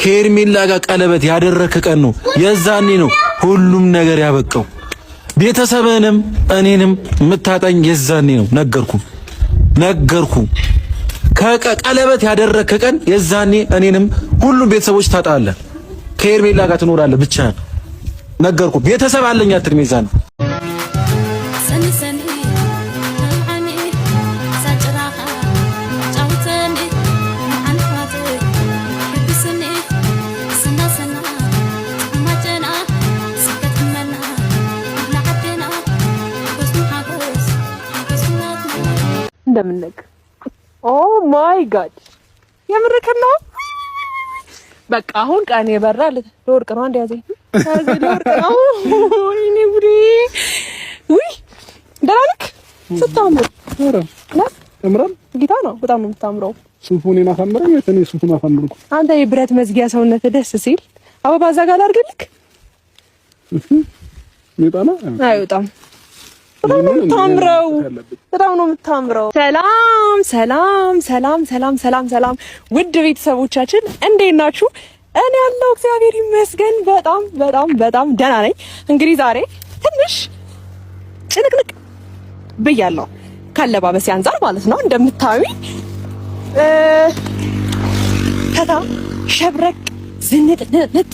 ከኤርሜላ ጋር ቀለበት ያደረከ ቀን ነው። የዛኔ ነው ሁሉም ነገር ያበቃው። ቤተሰብንም እኔንም የምታጣኝ የዛኔ ነው። ነገርኩ። ከቀለበት ያደረከ ቀን የዛኔ እኔንም ሁሉም ቤተሰቦች ታጣለህ። ከኤርሜላ ጋር ትኖራለህ ብቻ። ነገርኩ። ቤተሰብ አለኝ አትልም የዛኔ እንደምንነግ ኦ ማይ ጋድ የምርክን ነው። በቃ አሁን ቀን የበራል ለወርቅ ነው አንድ ያዘኝ ለወርቅ ነው። ወይኔ ጉዴ! ውይ ደራልክ ስታምር እምራን ጌታ ነው። በጣም ነው የምታምረው። ሱፉን የማሳመረኝ እኔ ሱፉን አሳምርኩ። አንተ የብረት መዝጊያ ሰውነት ደስ ሲል አበባ እዛ ጋር አድርግልክ። ይጣና አይወጣም። በጣም ነው የምታምረው። ሰላም ውድ ቤተሰቦቻችን እንዴት ናችሁ? እኔ ያለው እግዚአብሔር ይመስገን በጣም ደህና ነኝ። እንግዲህ ዛሬ ትንሽ ጭንቅንቅ ብያለሁ ካለባበሴ አንፃር ማለት ነው። እንደምታዩኝ ፈታ ሸብረቅ ዝንጥ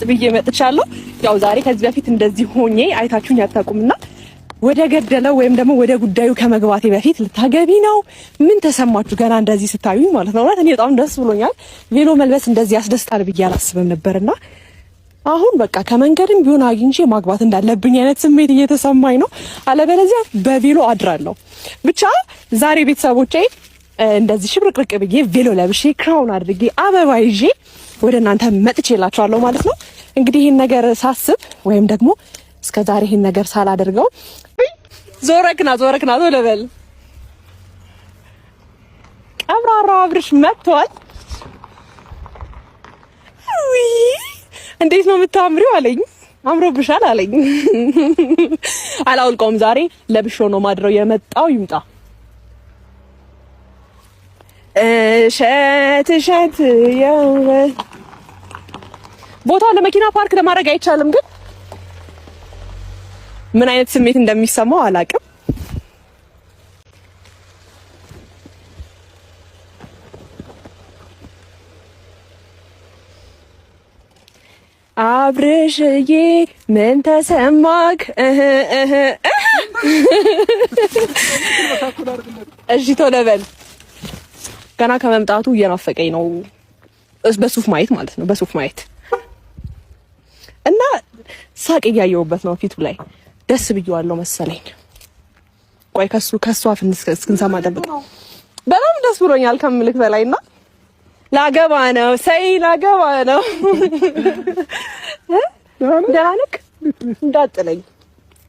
ብዬ መጥቻለሁ። ያው ዛሬ ከዚህ በፊት እንደዚህ ሆኜ አይታችሁኝ አታውቁምና ወደ ገደለው ወይም ደግሞ ወደ ጉዳዩ ከመግባቴ በፊት ልታገቢ ነው? ምን ተሰማችሁ ገና እንደዚህ ስታዩኝ ማለት ነው? እኔ በጣም ደስ ብሎኛል። ቬሎ መልበስ እንደዚህ ያስደስታል ብዬ አላስብም ነበርና አሁን በቃ ከመንገድም ቢሆን አግኝቼ ማግባት እንዳለብኝ አይነት ስሜት እየተሰማኝ ነው። አለበለዚያ በቬሎ አድራለሁ። ብቻ ዛሬ ቤተሰቦቼ እንደዚህ ሽብርቅርቅ ብዬ ቬሎ ለብሼ ክራውን አድርጌ አበባ ይዤ ወደ እናንተ መጥቼላችኋለሁ ማለት ነው። እንግዲህ ይሄን ነገር ሳስብ ወይም ደግሞ እስከዛሬ ይሄን ነገር ሳላደርገው ዞረክና ቶሎ በል ቀብራራው አብርሽ መጥቷል። ውይ እንዴት ነው የምታምሪው አለኝ። አምሮብሻል አለኝ። አላውልቀውም ዛሬ ለብሾ ነው ማድረው የመጣው ይምጣ። እሸት ቦታው ለመኪና ፓርክ ለማድረግ አይቻልም ግን ምን አይነት ስሜት እንደሚሰማው አላውቅም። አብርሽዬ ምን ተሰማክ? እሺ ቶሎ በል ገና ከመምጣቱ እየናፈቀኝ ነው። በሱፍ ማየት ማለት ነው። በሱፍ ማየት እና ሳቅ እያየሁበት ነው ፊቱ ላይ ደስ ብየዋለሁ መሰለኝ። ቆይ ከሱ አፍ እስክንሰማ ጠብቅ። በጣም ደስ ብሎኛል ከምልክ በላይና ላገባ ነው ደህና ነህ? እንዳጥለኝ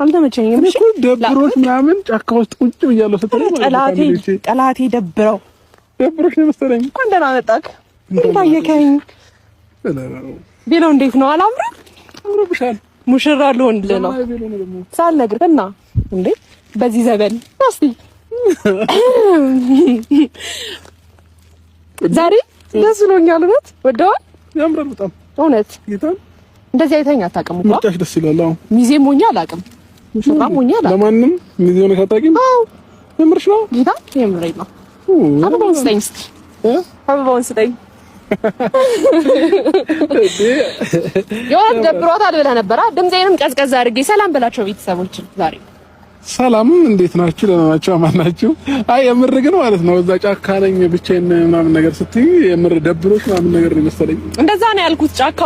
አልተመቸኝም። እሺ ደብሮሽ ምናምን ጫካ ውስጥ ቁጭ ብያለሁ ስትለኝ ጠላቴ ደብሮሽ ነው መሰለኝ። እንኳን ደህና መጣክ። ታየከኝ ቢለው እንዴት ነው? አላምርም? አምሮብሻል። ሙሽራ ልሆንልህ ነው ሳልነግርህና እንዴ በዚህ ዘበን እስቲ ዛሬ ደስ ብሎኛል። እውነት ወደዋል። ያምራል በጣም እውነት። ጌታን እንደዚህ አይተኸኝ አታውቅም እኮ ምርጫሽ ደስ ይላል። አዎ ሚዜም ሆኜ አላውቅም፣ ሙሽራም ሆኜ አላውቅም። ለማንም ሚዜ ሆነሽ አታውቂም? አዎ የምርሽ ነው ጌታ፣ የምሬን ነው። አበባውን ስጠኝ እስኪ አበባውን ስጠኝ። የሆነ ደብሮታል ብለህ ነበር። ድምጼንም ቀዝቀዝ አድርጌ ሰላም በላቸው ቤተሰቦች። ዛሬ ሰላም እንዴት ናችሁ? ደህና ናችሁ? አማን ናችሁ? አይ የምር ግን ማለት ነው እዛ ጫካ ነኝ ብቻዬን ምናምን ነገር ስትይ የምር ደብሮሽ ምናምን ነገር ነው መሰለኝ። እንደዛ ነው ያልኩት ጫካ